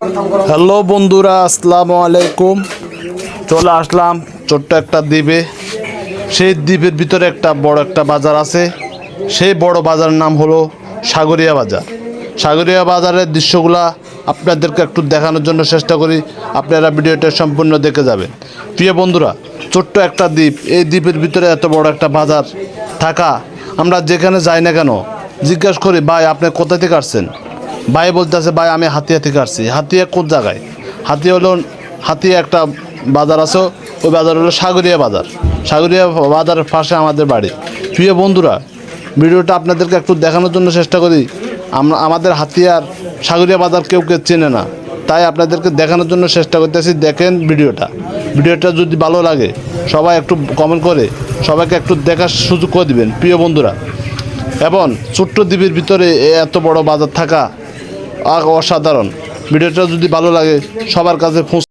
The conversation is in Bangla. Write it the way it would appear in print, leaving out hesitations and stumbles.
হ্যালো বন্ধুরা, আসসালামু আলাইকুম। চলে আসলাম ছোট্ট একটা দ্বীপে। সেই দ্বীপের ভিতরে একটা বড় একটা বাজার আছে। সেই বড় বাজারের নাম হলো সাগরিয়া বাজার। সাগরিয়া বাজারের দৃশ্যগুলা আপনাদেরকে একটু দেখানোর জন্য চেষ্টা করি। আপনারা ভিডিওটা সম্পূর্ণ দেখে যাবেন। প্রিয় বন্ধুরা, ছোট্ট একটা দ্বীপ, এই দ্বীপের ভিতরে এত বড় একটা বাজার থাকা, আমরা যেখানে যাই না কেন জিজ্ঞাসা করি, ভাই আপনি কোথা থেকে আসছেন? ভাই বলতেছে, ভাই আমি হাতিয়া থেকে আসছি। হাতিয়া কোন জায়গায়? হাতিয়া একটা বাজার আছে, ওই বাজার হলো সাগরিয়া বাজার। সাগরিয়া বাজারের পাশে আমাদের বাড়ি। প্রিয় বন্ধুরা, ভিডিওটা আপনাদেরকে একটু দেখানোর জন্য চেষ্টা করি। আমাদের হাতিয়ার সাগরিয়া বাজার কেউ চেনে না, তাই আপনাদেরকে দেখানোর জন্য চেষ্টা করতেছি। দেখেন ভিডিওটা যদি ভালো লাগে সবাই একটু কমেন্ট করে সবাইকে একটু দেখার সুযোগ করে দিবেন প্রিয় বন্ধুরা। এবং ছোট্ট দ্বীপের ভিতরে এত বড় বাজার থাকা অসাধারণ। ভিডিওটা যদি ভালো লাগে সবার কাছে